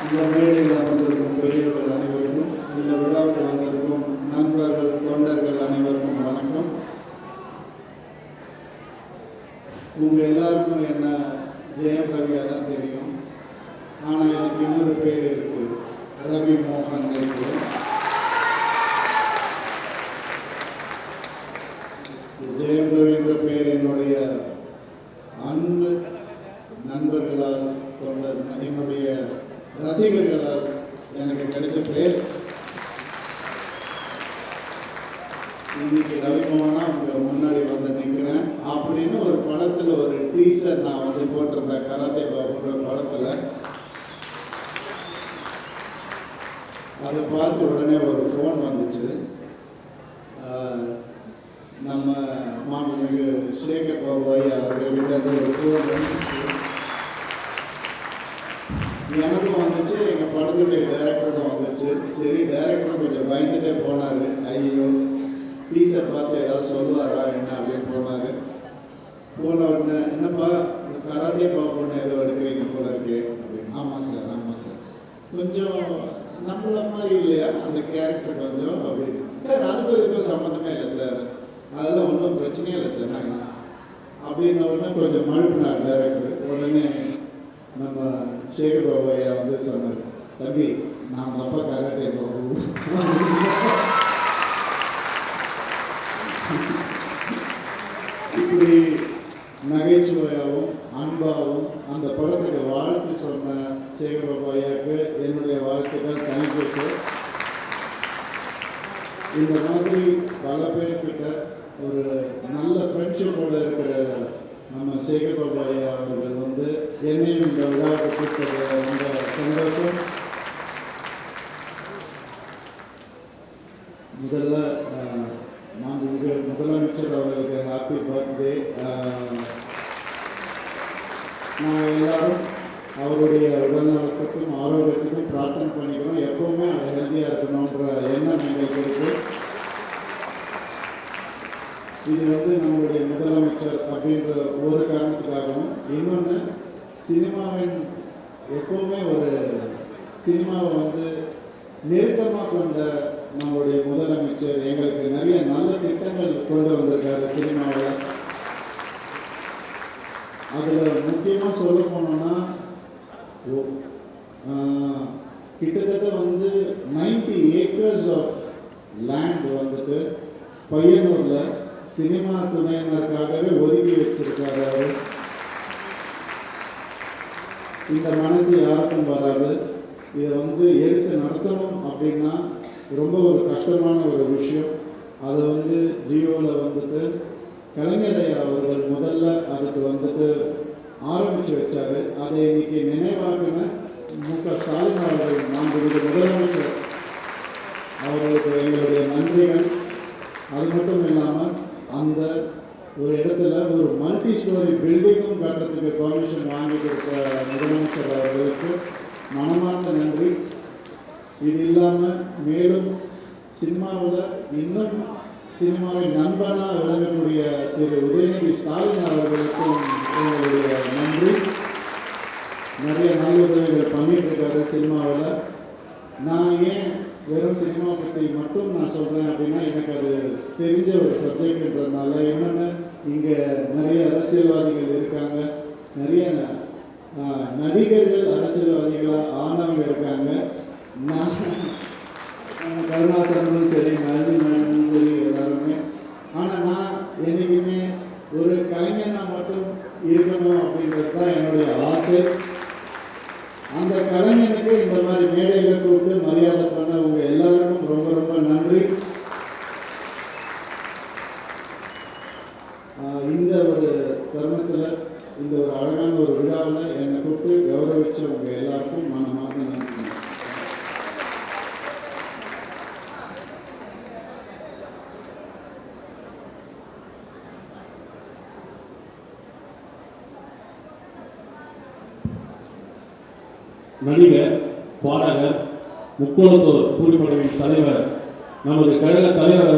இந்த மேடையில் அமர்ந்திருக்கும் பெரியவர்கள் அனைவருக்கும், இந்த விழாவுக்கு வந்திருக்கும் நண்பர்கள், தொண்டர்கள் அனைவருக்கும் வணக்கம். உங்கள் எல்லாருக்கும் என்ன ஜெயம் ரவியா தான் தெரியும். ஆனால் எனக்கு இன்னொரு பேர் இருக்குது, ரவி மோகன் இருக்குது. ஜெயம் ரவின்ற பேர் என்னுடைய அன்பு நண்பர்களால், தொண்டர், என்னுடைய ரசிகர்களால் எனக்கு கிடைச்ச பேர். இன்னைக்கு ரவிமோகனா உங்க முன்னாடி வந்து நிற்கிறேன் அப்படின்னு ஒரு படத்தில் ஒரு டீசர் நான் வந்து போட்டிருந்தேன், கராத்தே பாபுன்ற படத்தில். அதை பார்த்து உடனே ஒரு ஃபோன் வந்துச்சு. நம்ம மாண்புமிகு சேகர் பாபு ஐயா அவர்கிட்ட ஒரு ஃபோன் வந்துச்சு. எனக்கும் வந்துச்சு, எங்கள் படத்துடைய டைரக்டருக்கும் வந்துச்சு. சரி, டைரக்டரும் கொஞ்சம் பயந்துட்டே போனார். ஐயோ, டீசர் பார்த்து ஏதாவது சொல்லுவாரா என்ன அப்படின்னு போனார். போன உடனே, என்னப்பா இந்த கராட்டே பாப்போன்னு ஏதோ எடுக்கிறீங்க போல இருக்கே அப்படின்னு. ஆமாம் சார், ஆமாம் சார், கொஞ்சம் நம்மள மாதிரி இல்லையா அந்த கேரக்டர் கொஞ்சம் அப்படின்னு. சார், அதுக்கும் இதுக்கும் சம்மந்தமே இல்லை சார், அதெல்லாம் ஒன்றும் பிரச்சனையே இல்லை சார் நாங்கள் அப்படின்ன உடனே கொஞ்சம் மழுப்பினார் டைரக்டர். உடனே நம்ம சேகர் பாபு ஐயா வந்து சொன்னார், தம்பி நான் தப்பா கராட்டே பாபு. இப்படி நகைச்சுவையாகவும் அன்பாகவும் அந்த படத்துக்கு வாழ்த்து சொன்ன சேகர் பாபு ஐயாவுக்கு என்னுடைய வாழ்த்துக்கள். Thank you sir. இந்த மாதிரி பல பேர்கிட்ட ஒரு நல்ல ஃப்ரெண்ட்ஷிப்போடு இருக்கிற நம்ம சேகர் பாபு ஐயா அவர்கள் வந்து என்னையும் இந்த விழாவுக்கு கூப்பிட்டது ரொம்ப சந்தோஷம். முதல்ல மாண்புமிகு முதலமைச்சர் அவர்களுக்கு ஹாப்பி பர்த்டே. நான் எல்லாரும் அவருடைய உடல்நலத்துக்கும் ஆரோக்கியத்துக்கும் பிரார்த்தனை பண்ணிக்கிறோம். எப்பவுமே அவர் ஹெல்த்தியாக இருக்கணுன்ற எண்ணம் எங்களுக்கு இருக்கு. இது வந்து நம்மளுடைய முதலமைச்சர் அப்படின்ற ஒரு காரணத்துக்காகவும், இன்னொன்று சினிமாவின் எப்போவுமே ஒரு சினிமாவை வந்து நெருக்கமாக கொண்ட நம்மளுடைய முதலமைச்சர் எங்களுக்கு நிறைய நல்ல திட்டங்கள் கொண்டு வந்திருக்காரு சினிமாவில். அதில் முக்கியமாக சொல்ல போனோம்னா கிட்டத்தட்ட வந்து 90 ஏக்கர்ஸ் ஆஃப் லேண்ட் வந்துட்டு பையனூரில் சினிமா துணையினருக்காகவே ஒதுக்கி வச்சிருக்காரு அவர். இந்த மனசு யாருக்கும் வராது. இதை வந்து எடுத்து நடத்தணும் அப்படின்னா ரொம்ப ஒரு கஷ்டமான ஒரு விஷயம். அதை வந்து ஜியோவில் வந்துட்டு கலைஞர் ஐயா அவர்கள் முதல்ல அதுக்கு வந்துட்டு ஆரம்பித்து வச்சார். அதை இன்னைக்கு நினைவாக்கின மு.க. ஸ்டாலின் அவர்கள், மாண்புமிகு முதலமைச்சர் அவர்களுக்கு எங்களுடைய நன்றிகள். அது மட்டும் இல்லாமல் அந்த ஒரு இடத்துல ஒரு மல்டி ஸ்டோரி பில்டிங்கும் கட்டுறதுக்கு பர்மிஷன் வாங்கி கொடுத்த முதலமைச்சர் அவர்களுக்கு மனமார்ந்த நன்றி. இது இல்லாமல் மேலும் சினிமாவில் இன்னும் சினிமாவின் நண்பனாக விளங்கக்கூடிய திரு உதயநிதி ஸ்டாலின் அவர்களுக்கும் எங்களுடைய நன்றி. நிறைய நல்ல உதவிகள் பண்ணிட்டு இருக்காரு சினிமாவில். நான் ஏன் வெறும் சினிமா பற்றி மட்டும் நான் சொல்கிறேன் அப்படின்னா, எனக்கு அது தெரிஞ்ச ஒரு சப்ஜெக்ட்ன்றதுனால. இன்னொன்று, இங்கே நிறைய அரசியல்வாதிகள் இருக்காங்க, நிறைய நடிகர்கள் அரசியல்வாதிகளாக ஆனவங்க இருக்காங்க. நான் கருணாசனும் சரி, நளினும் சரி, எல்லாருமே. ஆனால் நான் என்றைக்குமே ஒரு கலைஞனாக மட்டும் இருக்கணும் அப்படின்றது தான் என்னுடைய ஆசை. அந்த கலைஞனுக்கு இந்த மாதிரி மேடையில் கூப்பிட்டு மரியாதை பண்ண உங்க எல்லாருக்கும் ரொம்ப ரொம்ப நன்றி. இந்த ஒரு தருணத்தில், இந்த ஒரு அழகான ஒரு விழாவில் என்னை கூப்பிட்டு கௌரவிச்ச உங்க எல்லாருக்கும் மனமார்ந்த நன்றி. நடிகர், பாடகர், முக்குளத்தூர் கூலிப்படையின் தலைவர், நமது கழக தலைவர்